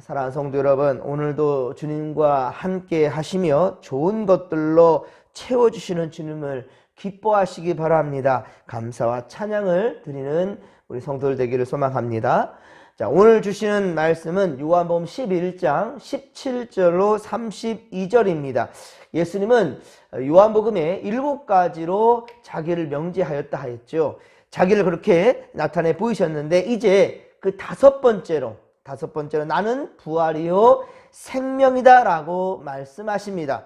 사랑하는 성도 여러분, 오늘도 주님과 함께 하시며 좋은 것들로 채워주시는 주님을 기뻐하시기 바랍니다. 감사와 찬양을 드리는 우리 성도들 되기를 소망합니다. 자, 오늘 주시는 말씀은 요한복음 11장 17절로 32절입니다. 예수님은 요한복음에 7가지로 자기를 명제하였다 하였죠. 자기를 그렇게 나타내 보이셨는데 이제 그 다섯 번째로 나는 부활이요 생명이다 라고 말씀하십니다.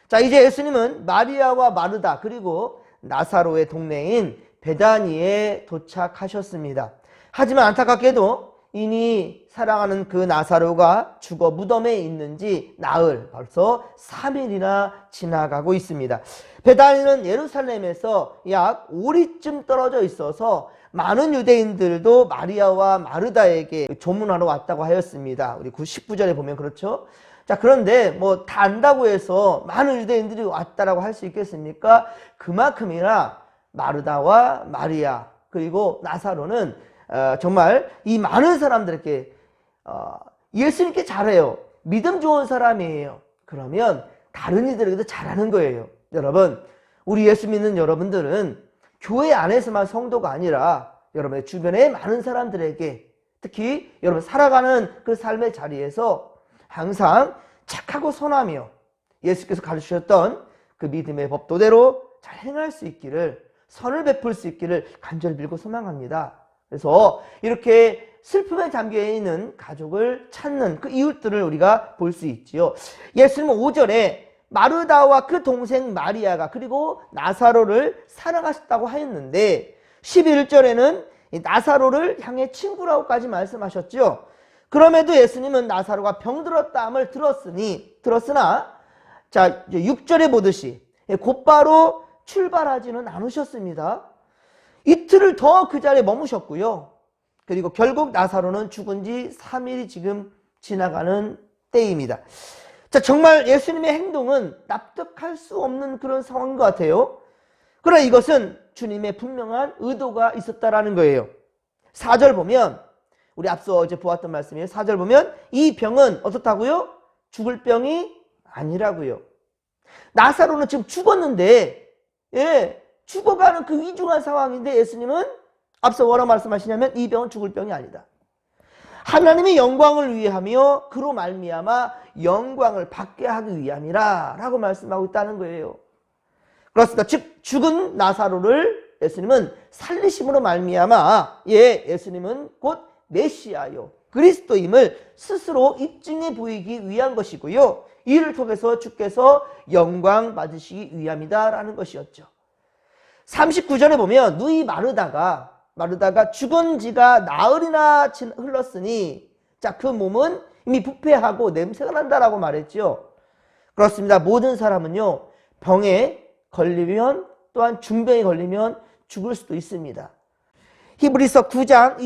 자, 이제 예수님은 마리아와 마르다 그리고 나사로의 동네인 베다니에 도착하셨습니다. 하지만 안타깝게도 이미 사랑하는 그 나사로가 죽어 무덤에 있는지 나흘, 벌써 3일이나 지나가고 있습니다. 베다니는 예루살렘에서 약 5리쯤 떨어져 있어서 많은 유대인들도 마리아와 마르다에게 조문하러 왔다고 하였습니다. 우리 19절에 보면 그렇죠. 자, 그런데 뭐 다 안다고 해서 많은 유대인들이 왔다라고 할 수 있겠습니까? 그만큼이나 마르다와 마리아 그리고 나사로는 정말 이 많은 사람들에게 예수님께 잘해요. 믿음 좋은 사람이에요. 그러면 다른 이들에게도 잘하는 거예요. 여러분, 우리 예수 믿는 여러분들은 교회 안에서만 성도가 아니라 여러분의 주변의 많은 사람들에게 특히 여러분 살아가는 그 삶의 자리에서 항상 착하고 선하며 예수께서 가르치셨던 그 믿음의 법도대로 잘 행할 수 있기를, 선을 베풀 수 있기를 간절히 빌고 소망합니다. 그래서 이렇게 슬픔에 잠겨 있는 가족을 찾는 그 이웃들을 우리가 볼 수 있지요. 예수님은 5절에 마르다와 그 동생 마리아가 그리고 나사로를 사랑하셨다고 하였는데 11절에는 나사로를 향해 친구라고까지 말씀하셨죠. 그럼에도 예수님은 나사로가 병들었다함을 들었으나 자 6절에 보듯이 곧바로 출발하지는 않으셨습니다. 이틀을 더 그 자리에 머무셨고요. 그리고 결국 나사로는 죽은 지 3일이 지금 지나가는 때입니다. 자, 정말 예수님의 행동은 납득할 수 없는 그런 상황인 것 같아요. 그러나 이것은 주님의 분명한 의도가 있었다라는 거예요. 4절 보면 우리 앞서 어제 보았던 말씀이에요. 4절 보면 이 병은 어떻다고요? 죽을 병이 아니라고요. 나사로는 지금 죽었는데 죽어가는 그 위중한 상황인데 예수님은 앞서 뭐라고 말씀하시냐면 이 병은 죽을 병이 아니다. 하나님의 영광을 위하며 그로 말미암아 영광을 받게 하기 위함이라 라고 말씀하고 있다는 거예요. 그렇습니다. 즉 죽은 나사로를 예수님은 살리심으로 말미암아 예수님은 곧 메시아요 그리스도임을 스스로 입증해 보이기 위한 것이고요. 이를 통해서 주께서 영광 받으시기 위함이다 라는 것이었죠. 39절에 보면 누이 마르다가 죽은 지가 나흘이나 흘렀으니 자, 그 몸은 이미 부패하고 냄새가 난다라고 말했죠. 그렇습니다. 모든 사람은요 병에 걸리면 또한 중병에 걸리면 죽을 수도 있습니다. 히브리서 9장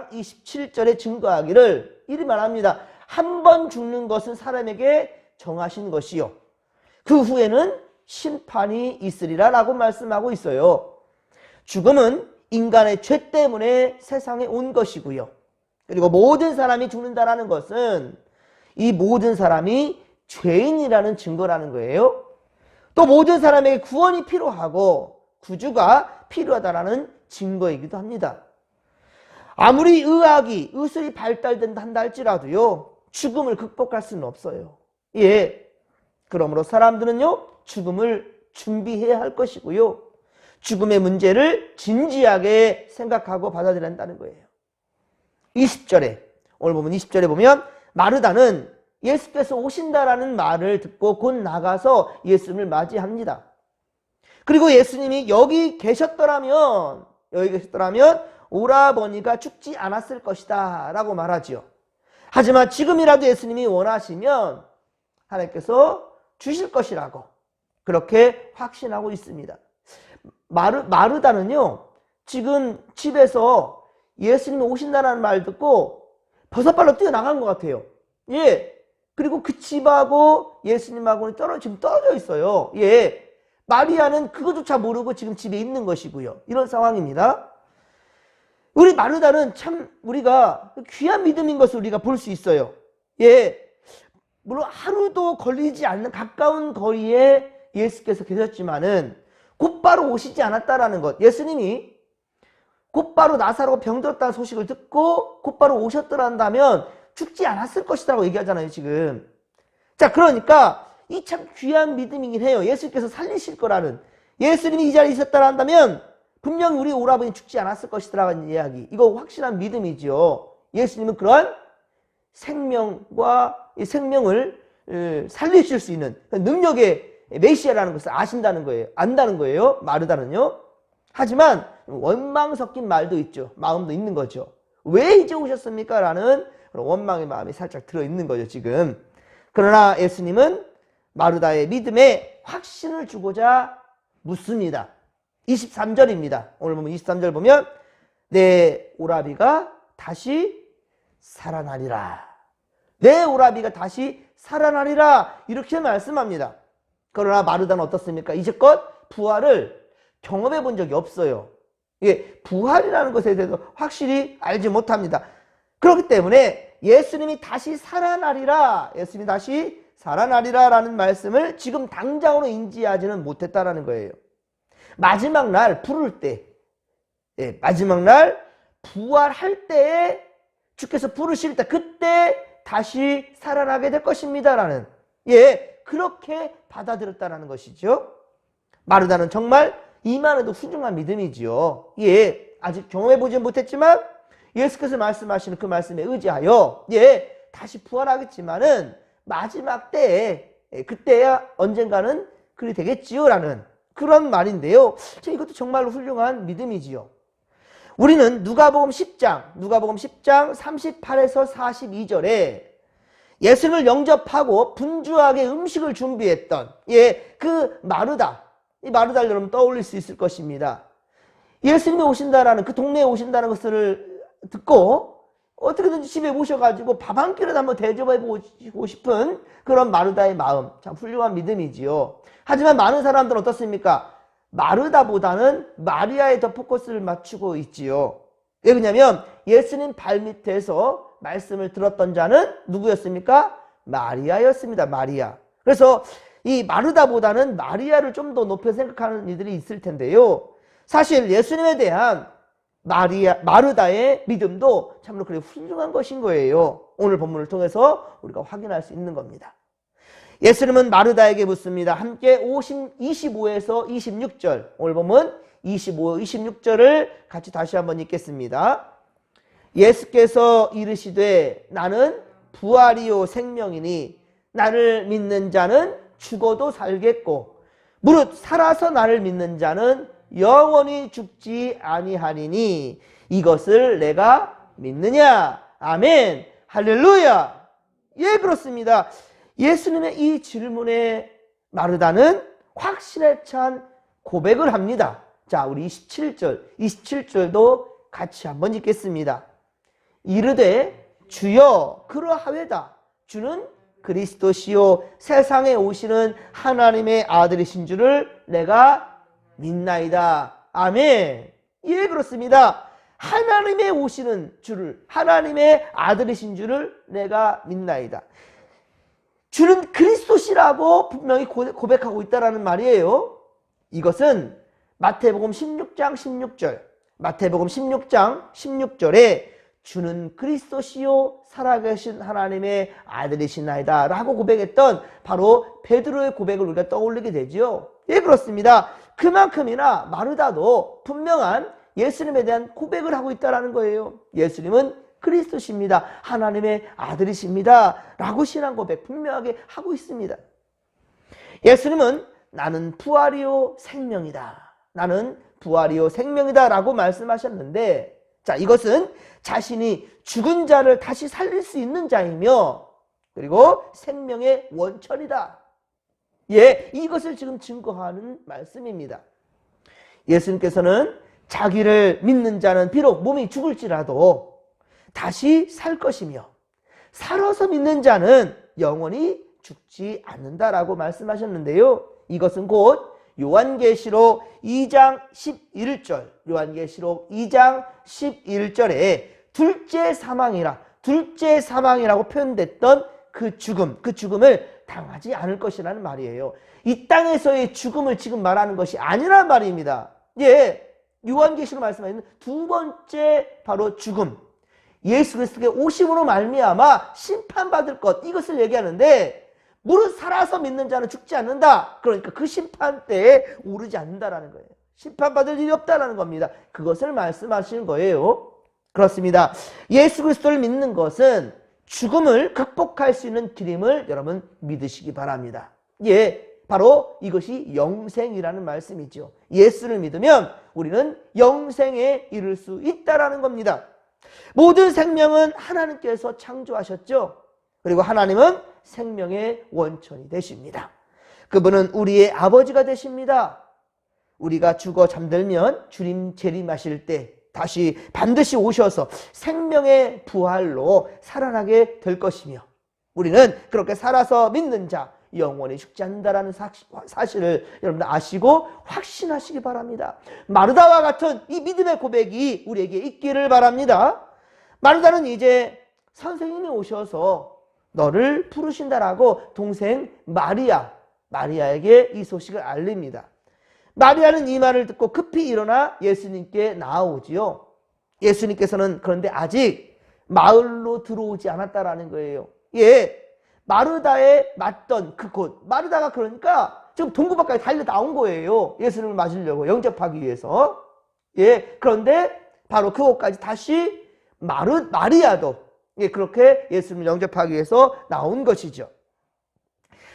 27절에 증거하기를 이리 말합니다. 한 번 죽는 것은 사람에게 정하신 것이요 그 후에는 심판이 있으리라 라고 말씀하고 있어요. 죽음은 인간의 죄 때문에 세상에 온 것이고요. 그리고 모든 사람이 죽는다라는 것은 이 모든 사람이 죄인이라는 증거라는 거예요. 또 모든 사람에게 구원이 필요하고 구주가 필요하다라는 증거이기도 합니다. 아무리 의술이 발달된다 한다 할지라도요 죽음을 극복할 수는 없어요. 그러므로 사람들은요 죽음을 준비해야 할 것이고요. 죽음의 문제를 진지하게 생각하고 받아들여야 한다는 거예요. 20절에 오늘 보면 20절에 보면 마르다는 예수께서 오신다라는 말을 듣고 곧 나가서 예수님을 맞이합니다. 그리고 예수님이 여기 계셨더라면 오라버니가 죽지 않았을 것이다 라고 말하죠. 하지만 지금이라도 예수님이 원하시면 하나님께서 주실 것이라고 그렇게 확신하고 있습니다. 마르다는요 지금 집에서 예수님이 오신다는 말 듣고 버섯발로 뛰어나간 것 같아요. 그리고 그 집하고 예수님하고는 지금 떨어져 있어요. 마리아는 그것조차 모르고 지금 집에 있는 것이고요. 이런 상황입니다. 우리 마르다는 참 우리가 귀한 믿음인 것을 우리가 볼 수 있어요. 예, 물론 하루도 걸리지 않는 가까운 거리에 예수께서 계셨지만은 곧바로 오시지 않았다라는 것. 예수님이 곧바로 나사로가 병들었다는 소식을 듣고 곧바로 오셨더라 한다면 죽지 않았을 것이라고 얘기하잖아요, 지금. 자, 그러니까 이 참 귀한 믿음이긴 해요. 예수께서 살리실 거라는. 예수님이 이 자리에 있었다라 한다면 분명히 우리 오라버니 죽지 않았을 것이라는 이야기. 이거 확실한 믿음이죠. 예수님은 그런 생명과 이 생명을 살리실 수 있는 능력의 메시아라는 것을 아신다는 거예요. 안다는 거예요. 마르다는요. 하지만 원망 섞인 말도 있죠. 마음도 있는 거죠. 왜 이제 오셨습니까? 라는 그런 원망의 마음이 살짝 들어있는 거죠, 지금. 그러나 예수님은 마르다의 믿음에 확신을 주고자 묻습니다. 23절입니다. 오늘 보면 23절 보면 내 오라비가 다시 살아나리라. 내 오라비가 다시 살아나리라. 이렇게 말씀합니다. 그러나 마르다는 어떻습니까? 이제껏 부활을 경험해 본 적이 없어요. 이게 부활이라는 것에 대해서 확실히 알지 못합니다. 그렇기 때문에 예수님이 다시 살아나리라, 예수님이 다시 살아나리라 라는 말씀을 지금 당장으로 인지하지는 못했다라는 거예요. 마지막 날 부를 때, 마지막 날 부활할 때에 주께서 부르실 때 그때 다시 살아나게 될 것입니다 라는, 그렇게 받아들였다는 것이죠. 마르다는 정말 이만해도 훌륭한 믿음이지요. 아직 경험해보지 못했지만 예수께서 말씀하시는 그 말씀에 의지하여 다시 부활하겠지만은 마지막 때에 그때야 언젠가는 그리 되겠지요 라는 그런 말인데요. 이것도 정말로 훌륭한 믿음이지요. 우리는 누가복음 10장 38에서 42절에 예수님을 영접하고 분주하게 음식을 준비했던 그 마르다, 이 마르다를 여러분 떠올릴 수 있을 것입니다. 예수님이 오신다라는, 그 동네에 오신다는 것을 듣고 어떻게든지 집에 모셔가지고 밥 한 끼를 한번 대접해보고 싶은 그런 마르다의 마음, 참 훌륭한 믿음이지요. 하지만 많은 사람들은 어떻습니까? 마르다보다는 마리아에 더 포커스를 맞추고 있지요. 왜 그러냐면 예수님 발밑에서 말씀을 들었던 자는 누구였습니까? 마리아였습니다. 마리아. 그래서 이 마르다보다는 마리아를 좀 더 높여 생각하는 이들이 있을 텐데요. 사실 예수님에 대한 마르다의 믿음도 참으로 그래 훌륭한 것인 거예요. 오늘 본문을 통해서 우리가 확인할 수 있는 겁니다. 예수님은 마르다에게 묻습니다. 함께 25에서 26절, 오늘 보면 25, 26절을 같이 다시 한번 읽겠습니다. 예수께서 이르시되 나는 부활이요 생명이니 나를 믿는 자는 죽어도 살겠고 무릇 살아서 나를 믿는 자는 영원히 죽지 아니하리니 이것을 내가 믿느냐? 아멘. 할렐루야. 그렇습니다. 예수님의 이 질문에 마르다는 확신에 찬 고백을 합니다. 자, 우리 27절도 같이 한번 읽겠습니다. 이르되 주여 그러하외다. 주는 그리스도시요 세상에 오시는 하나님의 아들이신 줄을 내가 믿나이다. 아멘. 그렇습니다. 하나님의 오시는 줄을, 하나님의 아들이신 줄을 내가 믿나이다. 주는 그리스도시라고 분명히 고백하고 있다라는 말이에요. 이것은 마태복음 16장 16절에 주는 그리스도시요 살아계신 하나님의 아들이시나이다 라고 고백했던 바로 베드로의 고백을 우리가 떠올리게 되죠. 그렇습니다. 그만큼이나 마르다도 분명한 예수님에 대한 고백을 하고 있다는 거예요. 예수님은 그리스도십니다. 하나님의 아들이십니다. 라고 신앙 고백 분명하게 하고 있습니다. 예수님은 나는 부활이요 생명이다. 나는 부활이요 생명이다 라고 말씀하셨는데, 자, 이것은 자신이 죽은 자를 다시 살릴 수 있는 자이며 그리고 생명의 원천이다. 이것을 지금 증거하는 말씀입니다. 예수님께서는 자기를 믿는 자는 비록 몸이 죽을지라도 다시 살 것이며 살아서 믿는 자는 영원히 죽지 않는다라고 말씀하셨는데요. 이것은 곧 요한계시록 2장 11절, 요한계시록 2장 11절에 둘째 사망이라고 표현됐던 그 죽음을 당하지 않을 것이라는 말이에요. 이 땅에서의 죽음을 지금 말하는 것이 아니란 말입니다. 예, 요한계시록 말씀하시는 두 번째 바로 죽음, 예수 그리스도의 오심으로 말미암아 심판받을 것, 이것을 얘기하는데 무릇 살아서 믿는 자는 죽지 않는다. 그러니까 그 심판대에 오르지 않는다라는 거예요. 심판받을 일이 없다라는 겁니다. 그것을 말씀하시는 거예요. 그렇습니다. 예수 그리스도를 믿는 것은 죽음을 극복할 수 있는 길임을 여러분 믿으시기 바랍니다. 예, 바로 이것이 영생이라는 말씀이죠. 예수를 믿으면 우리는 영생에 이를 수 있다라는 겁니다. 모든 생명은 하나님께서 창조하셨죠. 그리고 하나님은 생명의 원천이 되십니다. 그분은 우리의 아버지가 되십니다. 우리가 죽어 잠들면 주님 재림하실 때 다시 반드시 오셔서 생명의 부활로 살아나게 될 것이며, 우리는 그렇게 살아서 믿는 자 영원히 죽지 않는다라는 사실을 여러분들 아시고 확신하시기 바랍니다. 마르다와 같은 이 믿음의 고백이 우리에게 있기를 바랍니다. 마르다는 이제 선생님이 오셔서 너를 부르신다라고 동생 마리아에게 이 소식을 알립니다. 마리아는 이 말을 듣고 급히 일어나 예수님께 나아오지요. 예수님께서는 그런데 아직 마을로 들어오지 않았다라는 거예요. 예, 마르다에 맞던 그곳, 마르다가 그러니까 지금 동구밖까지 달려 나온 거예요. 예수님을 맞으려고, 영접하기 위해서. 예, 그런데 바로 그곳까지 다시 마리아도 그렇게 예수님을 영접하기 위해서 나온 것이죠.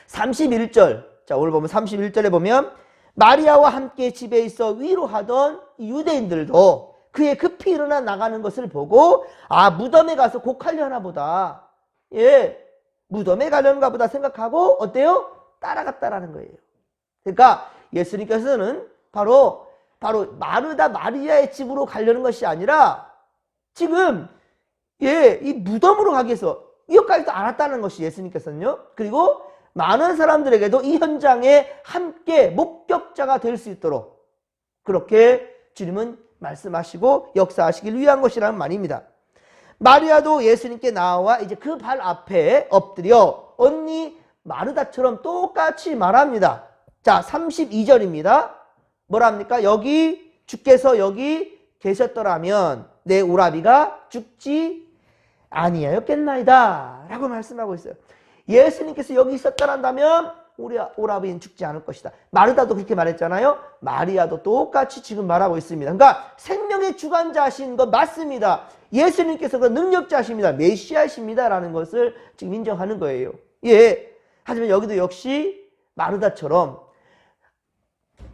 31절, 자 오늘 보면 31절에 보면 마리아와 함께 집에 있어 위로하던 유대인들도 그의 급히 일어나 나가는 것을 보고 무덤에 가서 곡하려나 보다. 예, 무덤에 가려는가 보다 생각하고 어때요? 따라갔다라는 거예요. 그러니까 예수님께서는 바로 마리아의 집으로 가려는 것이 아니라 지금 이 무덤으로 가기 위해서 여기까지도 알았다는 것이 예수님께서는요. 그리고 많은 사람들에게도 이 현장에 함께 목격자가 될 수 있도록 그렇게 주님은 말씀하시고 역사하시길 위한 것이라는 말입니다. 마리아도 예수님께 나와 이제 그 발 앞에 엎드려 언니 마르다처럼 똑같이 말합니다. 자, 32절입니다. 뭐랍니까? 주께서 여기 계셨더라면 내 오라비가 죽지 아니하였겠나이다 라고 말씀하고 있어요. 예수님께서 여기 있었더란다면 우리 오라비는 죽지 않을 것이다. 마르다도 그렇게 말했잖아요. 마리아도 똑같이 지금 말하고 있습니다. 그러니까 생명의 주관자신 것 맞습니다. 예수님께서 그 능력자십니다. 메시아이십니다 라는 것을 지금 인정하는 거예요. 예. 하지만 여기도 역시 마르다처럼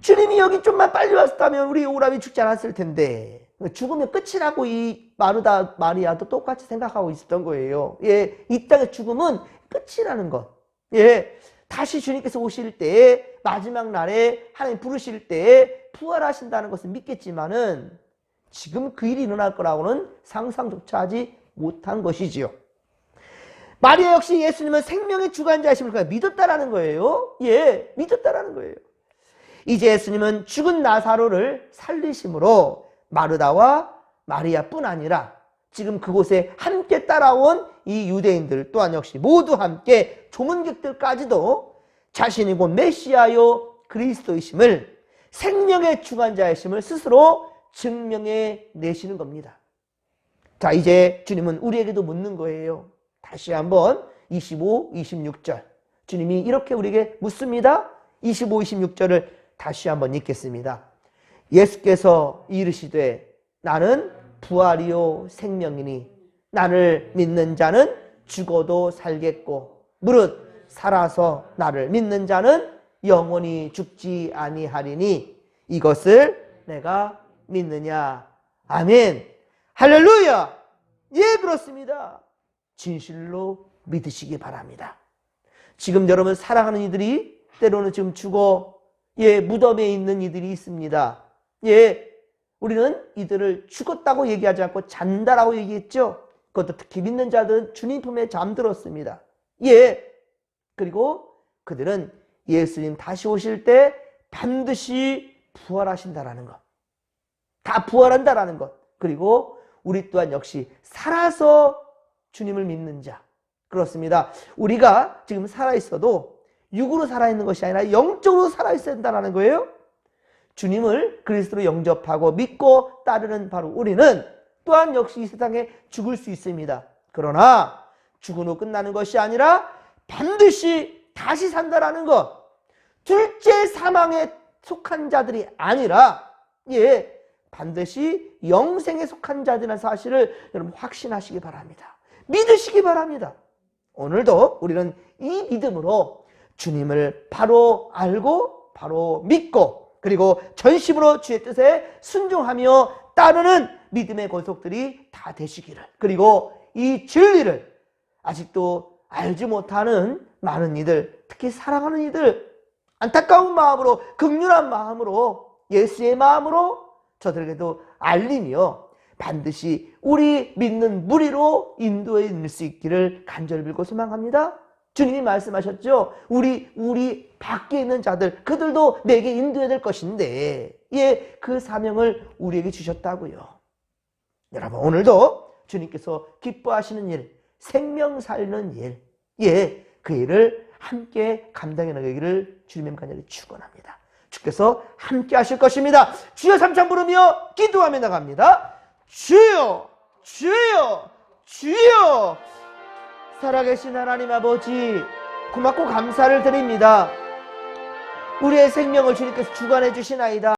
주님이 여기 좀만 빨리 왔다면 우리 오라비 죽지 않았을 텐데 죽으면 끝이라고 이 마리아도 똑같이 생각하고 있었던 거예요. 예, 이 땅의 죽음은 끝이라는 것. 예, 다시 주님께서 오실 때에 마지막 날에 하나님 부르실 때에 부활하신다는 것을 믿겠지만은 지금 그 일이 일어날 거라고는 상상조차 하지 못한 것이지요. 마리아 역시 예수님은 생명의 주관자이심을 그냥 믿었다라는 거예요. 예, 믿었다라는 거예요. 이제 예수님은 죽은 나사로를 살리심으로 마르다와 마리아뿐 아니라 지금 그곳에 함께 따라온 이 유대인들 또한 역시 모두 함께 조문객들까지도 자신이 곧 메시아요 그리스도이심을 생명의 주관자이심을 스스로 증명해 내시는 겁니다. 자, 이제 주님은 우리에게도 묻는 거예요. 다시 한번 25, 26절 주님이 이렇게 우리에게 묻습니다. 25, 26절을 다시 한번 읽겠습니다. 예수께서 이르시되 나는 부활이요 생명이니 나를 믿는 자는 죽어도 살겠고 무릇 살아서 나를 믿는 자는 영원히 죽지 아니하리니 이것을 내가 믿느냐. 아멘. 할렐루야. 예, 그렇습니다. 진실로 믿으시기 바랍니다. 지금 여러분 사랑하는 이들이 때로는 지금 죽어 무덤에 있는 이들이 있습니다. 예, 우리는 이들을 죽었다고 얘기하지 않고 잔다라고 얘기했죠. 그것도 특히 믿는 자들은 주님 품에 잠들었습니다. 예, 그리고 그들은 예수님 다시 오실 때 반드시 부활하신다라는 것. 다 부활한다라는 것. 그리고 우리 또한 역시 살아서 주님을 믿는 자. 그렇습니다. 우리가 지금 살아있어도 육으로 살아있는 것이 아니라 영적으로 살아있어야 된다는 거예요. 주님을 그리스도로 영접하고 믿고 따르는 바로 우리는 또한 역시 이 세상에 죽을 수 있습니다. 그러나 죽은 후 끝나는 것이 아니라 반드시 다시 산다라는 것. 둘째 사망에 속한 자들이 아니라 반드시 영생에 속한 자들이라는 사실을 여러분 확신하시기 바랍니다. 믿으시기 바랍니다. 오늘도 우리는 이 믿음으로 주님을 바로 알고 바로 믿고 그리고 전심으로 주의 뜻에 순종하며 따르는 믿음의 권속들이 다 되시기를, 그리고 이 진리를 아직도 알지 못하는 많은 이들, 특히 사랑하는 이들, 안타까운 마음으로 긍휼한 마음으로 예수의 마음으로 저들에게도 알리며 반드시 우리 믿는 무리로 인도해 낼 수 있기를 간절히 빌고 소망합니다. 주님이 말씀하셨죠. 우리 밖에 있는 자들, 그들도 내게 인도해야 될 것인데 그 사명을 우리에게 주셨다고요. 여러분, 오늘도 주님께서 기뻐하시는 일, 생명 살리는 일, 그 일을 함께 감당해 나가기를 주님의 간절히 축원합니다. 주께서 함께 하실 것입니다. 주여 삼창 부르며 기도하며 나갑니다. 주여, 주여, 주여. 살아계신 하나님 아버지, 고맙고 감사를 드립니다. 우리의 생명을 주님께서 주관해 주시나이다.